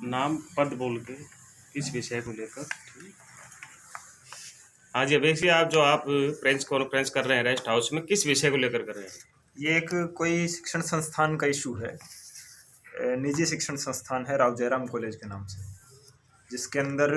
नाम पद बोल के इस विषय को लेकर। हाँ जी अभिषेक जी, आप प्रेस कॉन्फ्रेंस कर रहे हैं रेस्ट हाउस में, किस विषय को लेकर कर रहे हैं? ये एक कोई शिक्षण संस्थान का इशू है। निजी शिक्षण संस्थान है राव जयराम कॉलेज के नाम से, जिसके अंदर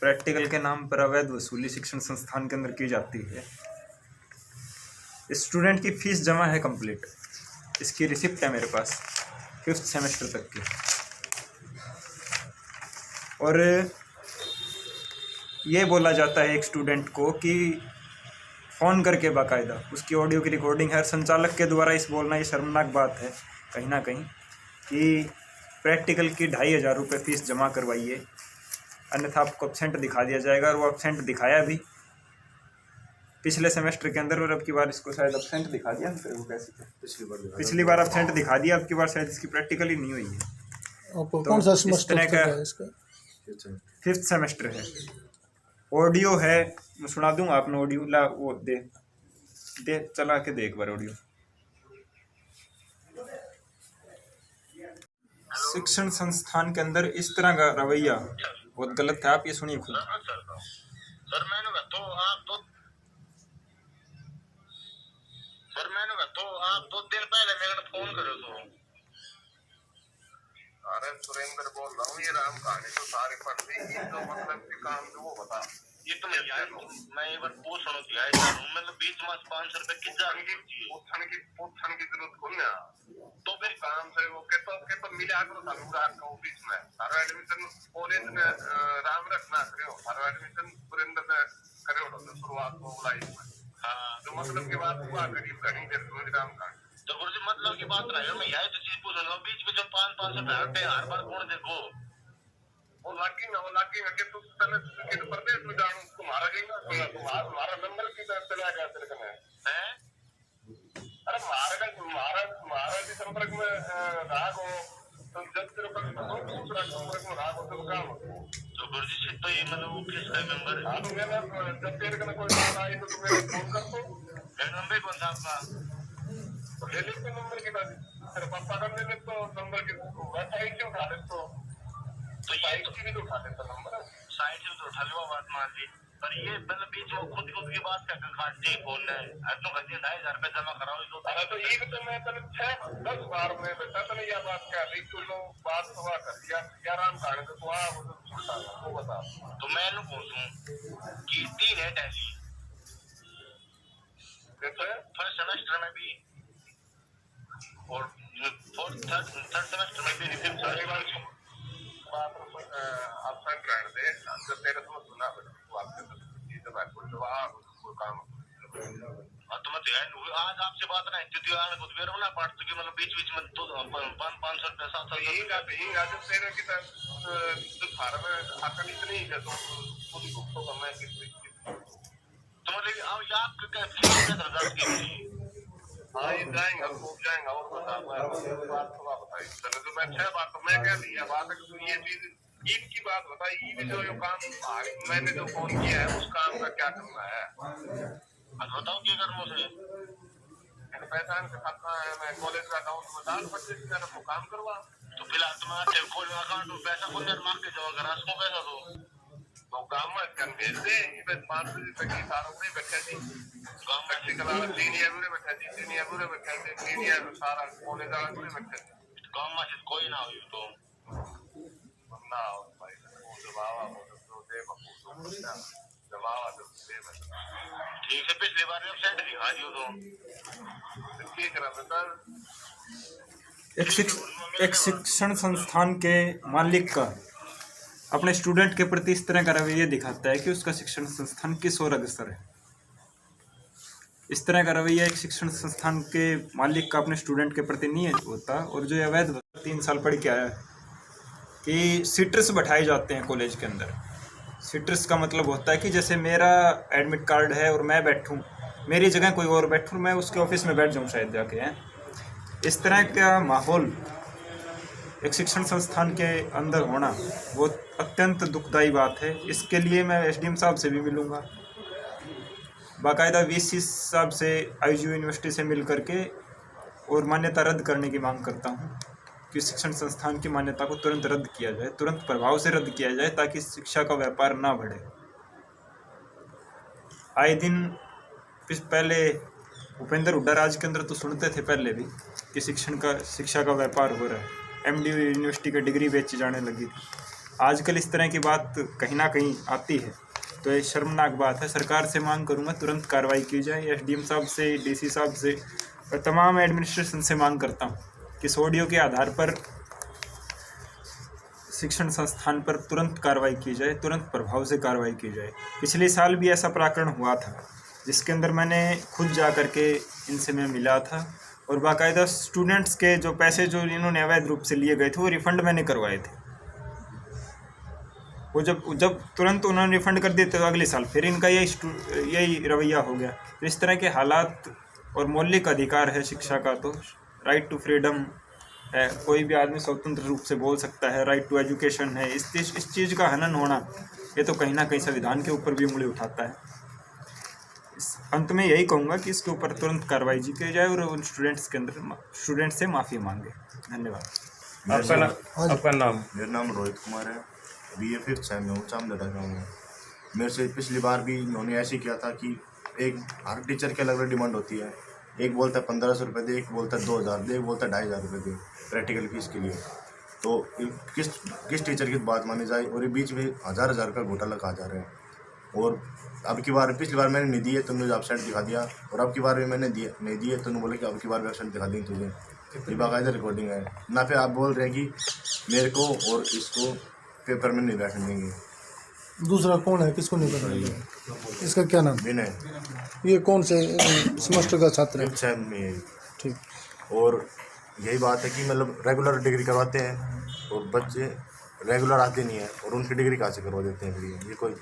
प्रैक्टिकल के नाम पर अवैध वसूली शिक्षण संस्थान के अंदर की जाती है। स्टूडेंट की फीस जमा है कंप्लीट, इसकी रिसिप्ट है मेरे पास 5th सेमेस्टर तक की। और ये बोला जाता है एक स्टूडेंट को कि फ़ोन करके बाकायदा उसकी ऑडियो की रिकॉर्डिंग है। संचालक के द्वारा इस बोलना ये शर्मनाक बात है कहीं ना कहीं कि प्रैक्टिकल की 2500 रुपये फ़ीस जमा करवाइए, अन्यथा आपको एब्सेंट दिखा दिया जाएगा। और वो एब्सेंट दिखाया भी पिछले सेमेस्टर के अंदर, और अब की बार इसको शायद एब्सेंट दिखा दिया। फिर वो कैसे पिछली बार एब्सेंट दिखा दिया, अब की बार शायद इसकी प्रैक्टिकल ही नहीं हुई है। तो कौन सा सेमेस्टर का है इसका? 5th सेमेस्टर है। ऑडियो है, मैं सुना दूंगा आपने ऑडियो। ला वो दे चला के दे एक बार ऑडियो। शिक्षण संस्थान के अंदर इस तरह का रवैया बहुत गलत है, आप ये सुनिए खुद। सर मैंने तो आप 2 दिन पहले मेरे को फोन करो तो। अरे सुरेंद्र बोल रहा हूँ, ये राम कहानी तो सारे पढ़ ली, तो मतलब कि काम जो वो बता। ये तो मैं एक बार पूछ रहा हूँ, मतलब 20 मास 500 रुपए की जाने की पूछने की जरूरत को ना, तो फिर काम से वो के तो मिले आकर सारा का ऑफिस में सारा एडमिशन कॉलेज में राम रखना करे हो, सारा एडमिशन सुरेंद्र ने करे हो तो शुरुआत हो लाइफ में। हाँ तो मतलब की बात हुआ करीब घड़ी देर राम का तो गुरुजी मतलब की बात रहा है। मैं यही तो चीज पूछ रहा हूँ, बीच में जो 500 रुपए हर बार कौन देखो वो लागी कि तू तने प्रदेश में जाऊं तुम्हारा गई तुम्हारा नंबर की तरफ चला गया तेरे को है। अरे तुम्हारा भी संपर्क में राग हो तो जब तेरे पर दूसरा संपर्क में राग हो तो काम तो गुरुजी से तो ये मतलब वो किसका मेंबर है? तो मैंने जब तेरे को कोई बात आई तो तुम्हें फोन कर दो। मेरा नंबर कौन था आपका? ले लेते नंबर के बाद तेरे पापा का ले लेते नंबर के वेबसाइट से उठा लेते तो साइट की भी तो उठा लेता नंबर, साइट से तो उठा लो बात मान ली। पर ये मतलब बीच में खुद की बात का काटते फोन है तो कहते 2500 रुपए जमा कराओ तो। अरे तो एक तो मैं तने 6-10 बार में बेटा तने ये बात कह रही तू लो बात हुआ कर या राम काढ़े तो आ वो तो बता। तो मैं नु पूछूं कि 3 है टैली देखो फर्स्ट सेमेस्टर में भी और थर्ड सेमेस्टर में भी रिसिप्ट सारे बार बात आप फ्रेंड कर दे जब तेरे को सुना तो आपसे चीज बात बोल दो वो काम और तुम तो यार आज आपसे बात ना क्योंकि आने को बेरो ना पाट तो कि मतलब बीच में तो 500 रुपए 700 यही आज तेरे की तो फार्म में आकर इतनी है तो खुद को कमाए कि तुम्हारे अब आप क्या रिजल्ट की हाँ ये जाएंगे और बता बात थोड़ा बताइए चलो तो मैं 6 बात तो मैं क्या लिया बात है कि ये चीज ईद की बात बताई, ईद जो काम मैंने जो फोन किया है उस काम का क्या करना है बताओ क्या करना है। मैंने पहचान के साथ मैं कॉलेज का अकाउंट में डाल सकते वो काम करवा तो फिलहाल तुम्हारे अकाउंट में पैसा कौन मांग के जमा करा उसको पैसा दो तो काम में कर भेज दे। 5 बजे तक ही सारा पूरे बैठे थी काम प्रैक्टिकल वाला सीनियर पूरे बैठे थे सीनियर सारा कॉलेज वाला पूरे बैठे थे काम में कोई ना हुई तो ना हो भाई वो जवाब तो दे बकूस जवाब तो दे ठीक है। पिछली बार वेबसाइट दिखा दियो तो ठीक है बेटा। एक शिक्षण संस्थान के मालिक का अपने स्टूडेंट के प्रति इस तरह का रवैया दिखाता है कि उसका शिक्षण संस्थान किस ओर अग्रसर है। इस तरह का रवैया एक शिक्षण संस्थान के मालिक का अपने स्टूडेंट के प्रति नहीं होता। और जो अवैध 3 साल पढ़ के आया है कि सीटर्स बैठाए जाते हैं कॉलेज के अंदर। सीटर्स का मतलब होता है कि जैसे मेरा एडमिट कार्ड है और मैं बैठूं, मेरी जगह कोई और बैठूं, मैं उसके ऑफिस में बैठ जाऊं शायद जाके हैं। इस तरह का माहौल एक शिक्षण संस्थान के अंदर होना वो अत्यंत दुखदायी बात है। इसके लिए मैं एसडीएम साहब से भी मिलूँगा, बाकायदा वीसी साहब से, आईजीयू यूनिवर्सिटी से मिल करके और मान्यता रद्द करने की मांग करता हूँ। कि शिक्षण संस्थान की मान्यता को तुरंत रद्द किया जाए, तुरंत प्रभाव से रद्द किया जाए, ताकि शिक्षा का व्यापार ना बढ़े। आए दिन पहले भूपेंद्र हुड्डा राज के अंदर तो सुनते थे पहले भी कि शिक्षा का व्यापार हो रहा है, MDU यूनिवर्सिटी की डिग्री बेची जाने लगी थी। आजकल इस तरह की बात कहीं ना कहीं आती है, तो ये शर्मनाक बात है। सरकार से मांग करूंगा तुरंत कार्रवाई की जाए। SDM साहब से, DC साहब से और तमाम एडमिनिस्ट्रेशन से मांग करता हूँ कि इस ऑडियो के आधार पर शिक्षण संस्थान पर तुरंत कार्रवाई की जाए, तुरंत प्रभाव से कार्रवाई की जाए। पिछले साल भी ऐसा प्रकरण हुआ था जिसके अंदर मैंने खुद जा करके इनसे मैं मिला था और बाकायदा स्टूडेंट्स के जो पैसे जो इन्होंने अवैध रूप से लिए गए थे वो रिफ़ंड मैंने करवाए थे। वो जब तुरंत उन्होंने रिफ़ंड कर दिए तो अगले साल फिर इनका यही रवैया हो गया। तो इस तरह के हालात, और मौलिक अधिकार है शिक्षा का, तो राइट टू फ्रीडम है, कोई भी आदमी स्वतंत्र रूप से बोल सकता है, राइट टू एजुकेशन है। इस चीज़ का हनन होना ये तो कहीं ना कहीं संविधान के ऊपर भी उंगली उठाता है। अंत में यही कहूँगा कि इसके ऊपर तुरंत कार्रवाई की जाए और उन स्टूडेंट से माफ़ी मांगे। धन्यवाद। आपका नाम? मेरा नाम रोहित कुमार है, BA 5th सेम में हूँ, चामदेटा का हूँ। मेरे से पिछली बार भी इन्होंने ऐसे किया था कि हर टीचर की अलग अलग डिमांड होती है। एक बोलता है 1500 रुपये दे, एक बोलता है 2000 दे, एक बोलता है 2500 रुपये दे प्रैक्टिकल फीस के लिए। तो किस टीचर की बात मानी जाए, और ये बीच में हज़ार रुपये घोटाला कहा जा रहा है। और पिछली बार मैंने नहीं दी है, तुमने वेबसाइट दिखा दिया, और अब की बार भी मैंने नहीं दी है, तुमने बोले कि अब की बार वेबसाइट दिखा देंगे तुझे। ये बाकायदा रिकॉर्डिंग है ना, पे आप बोल रहे हैं कि मेरे को और इसको पेपर में नहीं बैठने देंगे। दूसरा कौन है, किसको नहीं करना, इसका क्या नाम? विनय। ये कौन से सेमेस्टर का छात्र है? 5th सेम में है। ठीक। और यही बात है कि मतलब रेगुलर डिग्री करवाते हैं और बच्चे रेगुलर आते नहीं है, और उनकी डिग्री कहाँ से करवा देते हैं फिर? ये कोई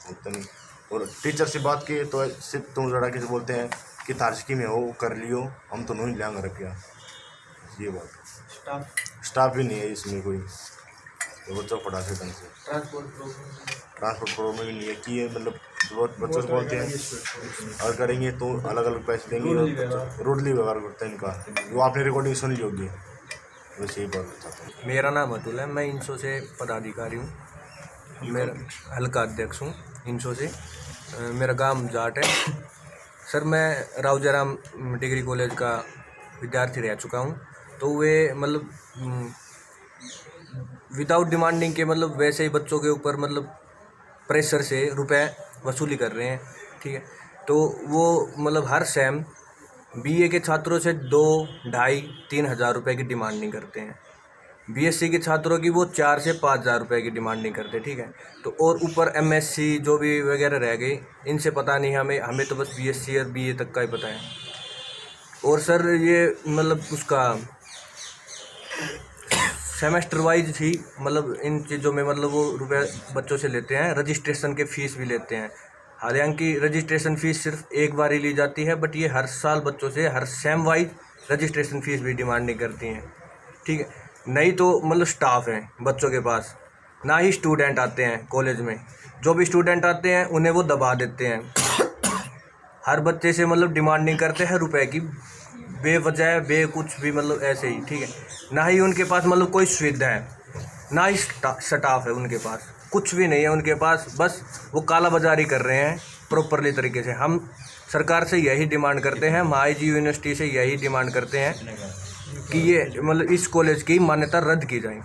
होता नहीं। और टीचर से बात की तो सिर्फ तुम लड़ाके से बोलते हैं कि तारसिकी में हो कर लियो, हम तो नहीं लेंगे रखिया। ये बात स्टाफ भी नहीं है इसमें कोई, तो बच्चों को पढ़ा से ढंग से। ट्रांसपोर्ट प्रोग्राम भी नहीं है कि ये मतलब बच्चों से बोलते हैं और करेंगे तो अलग अलग पैसे देंगे, और रोडली व्यवहार करते हैं इनका। वो आपने रिकॉर्डिंग सुन ली होगी, वैसे ही बात चाहता हूँ। मेरा नाम अतुल है, मैं इंसो से पदाधिकारी हूँ, मेरा हल्का अध्यक्ष हूँ इंसो से। मेरा गांव जाट है। सर मैं राव जयराम डिग्री कॉलेज का विद्यार्थी रह चुका हूँ। तो वे मतलब विदाउट डिमांडिंग के मतलब वैसे ही बच्चों के ऊपर मतलब प्रेशर से रुपए वसूली कर रहे हैं, ठीक है। तो वो मतलब हर सेम BA के छात्रों से 2-2.5-3 हज़ार रुपये की डिमांडिंग करते हैं। BSc के छात्रों की वो 4 से 5 हज़ार रुपये की डिमांडिंग करते, ठीक है। तो और ऊपर MSc जो भी वगैरह रह गई, इनसे पता नहीं, हमें तो बस BSc और BA तक का ही पता है। और सर ये मतलब उसका सेमेस्टर वाइज ही मतलब इन चीज़ों में मतलब वो रुपए बच्चों से लेते हैं। रजिस्ट्रेशन के फ़ीस भी लेते हैं, हालांकि रजिस्ट्रेशन फ़ीस सिर्फ एक बार ही ली जाती है, बट ये हर साल बच्चों से हर सेम वाइज रजिस्ट्रेशन फ़ीस भी डिमांडिंग करती हैं, ठीक है। नहीं तो मतलब स्टाफ हैं बच्चों के पास, ना ही स्टूडेंट आते हैं कॉलेज में। जो भी स्टूडेंट आते हैं उन्हें वो दबा देते हैं। हर बच्चे से मतलब डिमांडिंग करते हैं रुपए की, बेवजह कुछ भी मतलब ऐसे ही, ठीक है। ना ही उनके पास मतलब कोई सुविधा है, ना ही स्टाफ है उनके पास, कुछ भी नहीं है उनके पास। बस वो काला बाजारी कर रहे हैं प्रॉपरली तरीके से। हम सरकार से यही डिमांड करते हैं, MIG यूनिवर्सिटी से यही डिमांड करते हैं कि ये मतलब इस कॉलेज की मान्यता रद्द की जाए,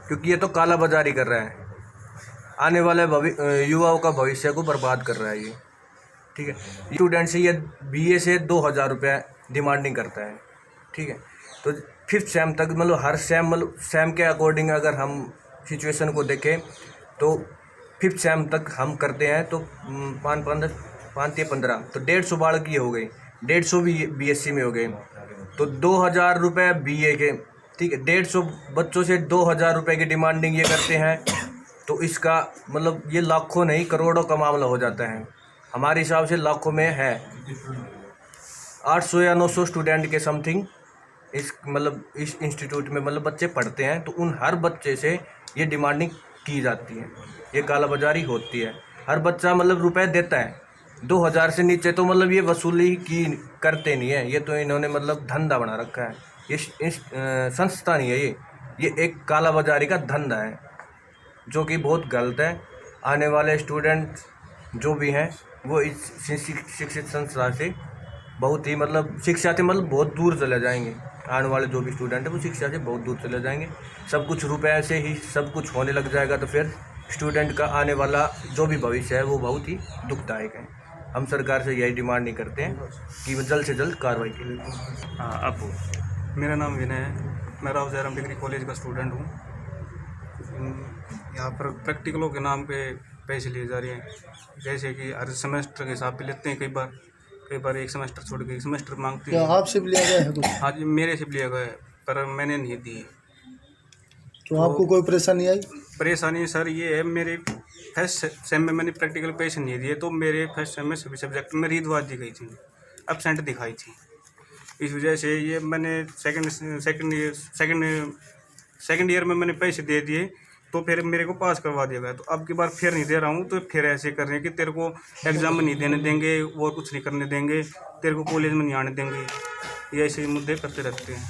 क्योंकि ये तो काला बाजारी कर रहा है, आने वाले युवाओं का भविष्य को बर्बाद कर रहा है ये, ठीक है। स्टूडेंट से ये BA से 2,000 रुपये डिमांडिंग करता है, ठीक है। तो 5th सेम तक मतलब हर सेम मतलब सेम के अकॉर्डिंग अगर हम सिचुएशन को देखें तो 5th सेम तक हम करते हैं तो 5-15 तो 150 बाढ़ की हो गई, 150 भी BSc में हो गए, तो 2,000 रुपये BA के, ठीक है। 150 बच्चों से 2,000 रुपये की डिमांडिंग ये करते हैं, तो इसका मतलब ये लाखों नहीं करोड़ों का मामला हो जाता है। हमारे हिसाब से लाखों में है, 800 या 900 स्टूडेंट के समथिंग इस इंस्टीट्यूट में मतलब बच्चे पढ़ते हैं, तो उन हर बच्चे से ये डिमांडिंग की जाती है, ये कालाबाजारी होती है। हर बच्चा मतलब रुपए देता है, 2,000 से नीचे तो मतलब ये वसूली की करते नहीं है, ये तो इन्होंने मतलब धंधा बना रखा है। संस्था नहीं है ये एक काला बाजारी का धंधा है जो कि बहुत गलत है। आने वाले स्टूडेंट जो भी हैं वो इस शिक्षित संस्था से बहुत ही मतलब शिक्षा से मतलब बहुत दूर चले जाएंगे। आने वाले जो भी स्टूडेंट है वो शिक्षा से बहुत दूर चले जाएंगे। सब कुछ रुपए से ही सब कुछ होने लग जाएगा तो फिर स्टूडेंट का आने वाला जो भी भविष्य है वो बहुत ही दुखदायक है। हम सरकार से यही डिमांड नहीं करते हैं कि वो जल्द से जल्द कार्रवाई की। हाँ आप मेरा नाम विनय है, मैं राव जयराम डिग्री कॉलेज का स्टूडेंट हूँ। यहाँ पर प्रैक्टिकलों के नाम पे पैसे लिए जा रहे हैं, जैसे कि हर सेमेस्टर के हिसाब पे लेते हैं। कई बार एक सेमेस्टर छोड़ के एक सेमेस्टर मांगते हैं। आपसे भी लिया गया है कुछ? हाँ जी, मेरे से भी लिया गया है पर मैंने नहीं दी। तो आपको कोई परेशानी आई? परेशानी सर ये है, मेरे फर्स्ट सेम में मैंने प्रैक्टिकल पैसे नहीं दिए तो मेरे फर्स्ट सेम में सभी सब्जेक्ट में रीदवाज दी गई थी, एब्सेंट दिखाई थी। इस वजह से ये मैंने सेकंड ईयर में मैंने पैसे दे दिए तो फिर मेरे को पास करवा दिया गया। तो अब की बार फिर नहीं दे रहा हूँ तो फिर ऐसे कर रहे हैं कि तेरे को एग्ज़ाम में नहीं देने देंगे, वो कुछ नहीं करने देंगे, तेरे को कॉलेज में नहीं आने देंगे। ये ऐसे मुद्दे करते रहते हैं।